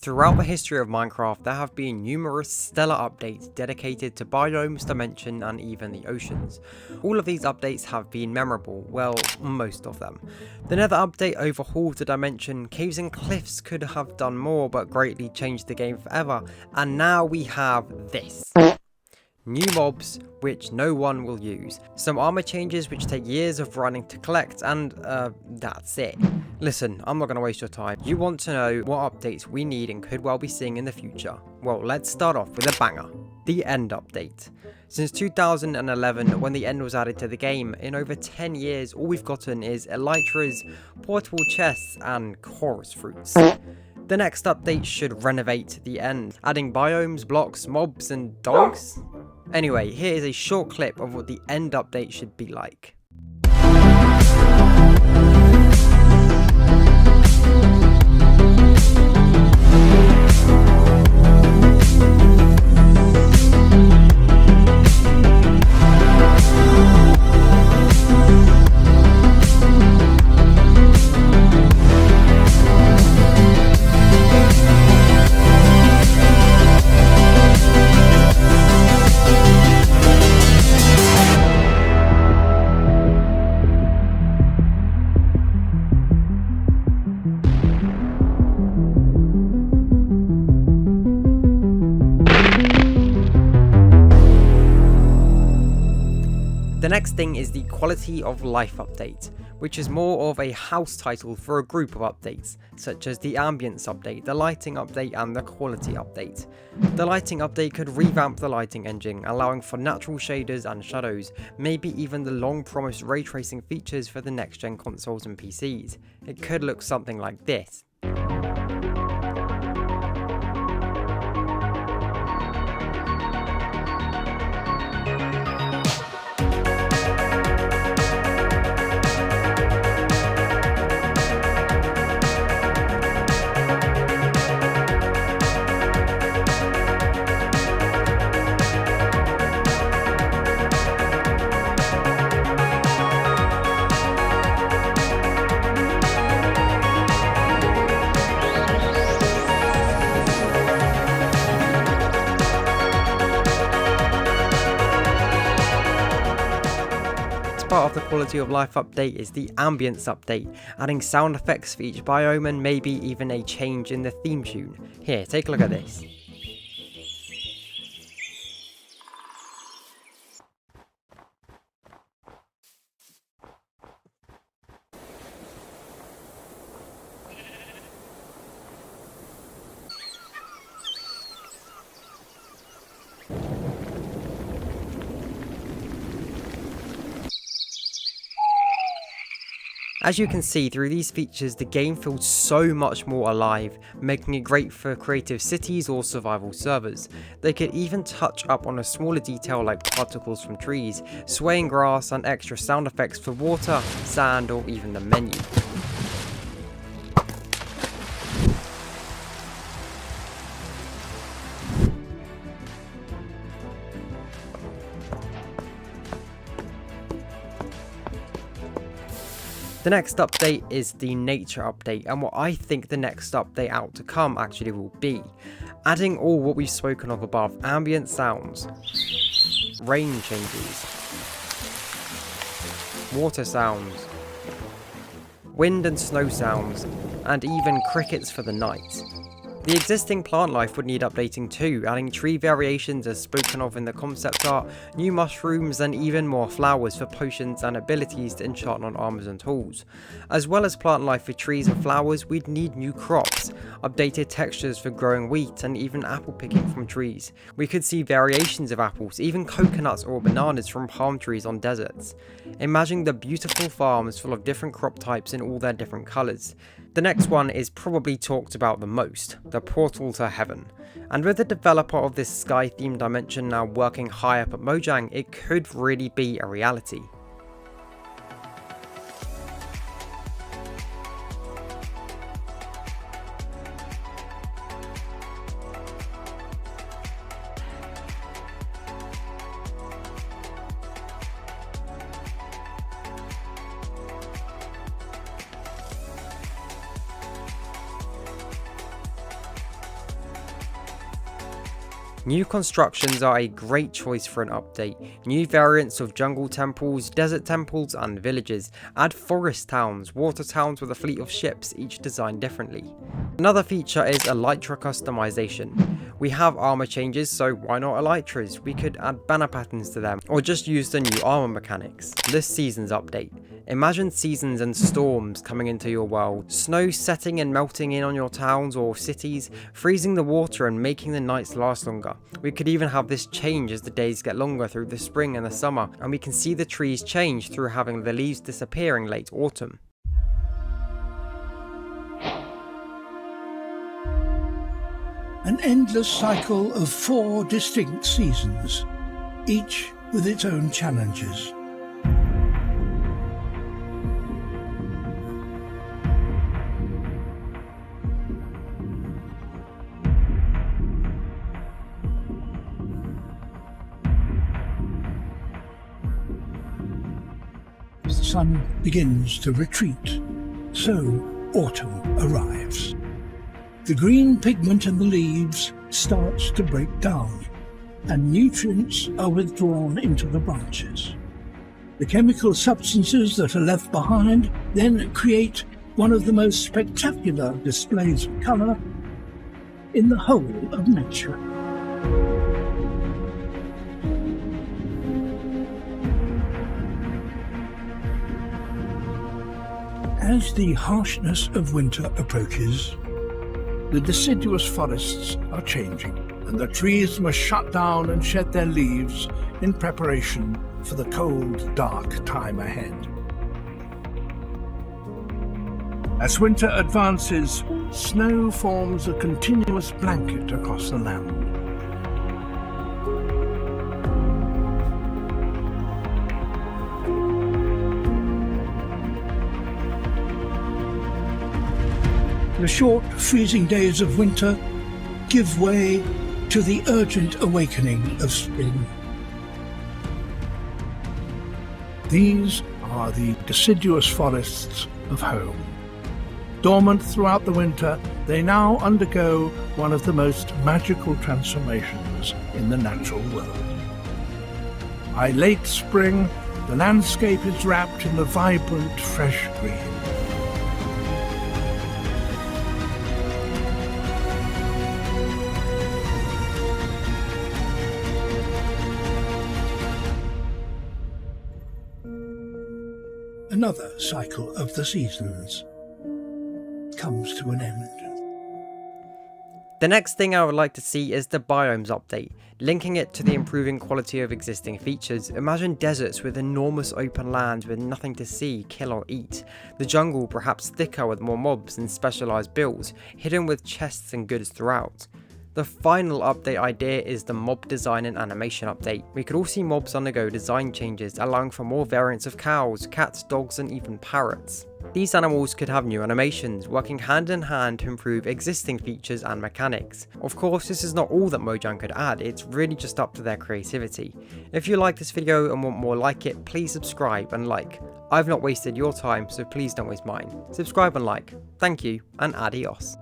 Throughout the history of Minecraft, there have been numerous stellar updates dedicated to biomes, dimension, and even the oceans. All of these updates have been memorable, well, most of them. The Nether update overhauled the dimension, caves and cliffs could have done more but greatly changed the game forever, and now we have this. New mobs, which no one will use. Some armor changes which take years of running to collect, and that's it. Listen, I'm not going to waste your time. You want to know what updates we need and could well be seeing in the future. Well, let's start off with a banger. The End update. Since 2011, when the End was added to the game, in over 10 years, all we've gotten is elytras, portable chests, and chorus fruits. The next update should renovate the End, adding biomes, blocks, mobs, and dogs? Anyway, here is a short clip of what the End update should be like. The next thing is the Quality of Life update, which is more of a house title for a group of updates, such as the Ambience update, the Lighting update, and the Quality update. The Lighting update could revamp the lighting engine, allowing for natural shaders and shadows, maybe even the long promised ray tracing features for the next gen consoles and PCs. It could look something like this. Part of the Quality of Life update is the Ambience update, adding sound effects for each biome and maybe even a change in the theme tune. Here, take a look at this. As you can see, through these features, the game feels so much more alive, making it great for creative cities or survival servers. They could even touch up on a smaller detail like particles from trees, swaying grass, and extra sound effects for water, sand, or even the menu. The next update is the Nature update, and what I think the next update out to come actually will be. Adding all what we've spoken of above: ambient sounds, rain changes, water sounds, wind and snow sounds, and even crickets for the night. The existing plant life would need updating too, adding tree variations as spoken of in the concept art, new mushrooms, and even more flowers for potions and abilities to enchant on armors and tools. As well as plant life for trees and flowers, we'd need new crops, updated textures for growing wheat, and even apple picking from trees. We could see variations of apples, even coconuts or bananas from palm trees on deserts. Imagine the beautiful farms full of different crop types in all their different colours. The next one is probably talked about the most, the Portal to Heaven. And with the developer of this sky themed dimension now working high up at Mojang, it could really be a reality. New constructions are a great choice for an update. New variants of jungle temples, desert temples and villages. Add forest towns, water towns with a fleet of ships, each designed differently. Another feature is elytra customization. We have armor changes, so why not elytras? We could add banner patterns to them, or just use the new armor mechanics. This season's update. Imagine seasons and storms coming into your world, snow setting and melting in on your towns or cities, freezing the water and making the nights last longer. We could even have this change as the days get longer through the spring and the summer, and we can see the trees change through having the leaves disappear in late autumn. An endless cycle of 4 distinct seasons, each with its own challenges. As the sun begins to retreat, so autumn arrives. The green pigment in the leaves starts to break down, and nutrients are withdrawn into the branches. The chemical substances that are left behind then create one of the most spectacular displays of colour in the whole of nature. As the harshness of winter approaches, the deciduous forests are changing, and the trees must shut down and shed their leaves in preparation for the cold, dark time ahead. As winter advances, snow forms a continuous blanket across the land. The short, freezing days of winter give way to the urgent awakening of spring. These are the deciduous forests of home. Dormant throughout the winter, they now undergo one of the most magical transformations in the natural world. By late spring, the landscape is wrapped in the vibrant, fresh green. Another cycle of the seasons comes to an end. The next thing I would like to see is the biomes update. Linking it to the improving quality of existing features, imagine deserts with enormous open lands with nothing to see, kill or eat. The jungle perhaps thicker with more mobs and specialised builds, hidden with chests and goods throughout. The final update idea is the mob design and animation update. We could all see mobs undergo design changes, allowing for more variants of cows, cats, dogs and even parrots. These animals could have new animations, working hand in hand to improve existing features and mechanics. Of course, this is not all that Mojang could add, it's really just up to their creativity. If you like this video and want more like it, please subscribe and like. I've not wasted your time, so please don't waste mine. Subscribe and like. Thank you, and adios.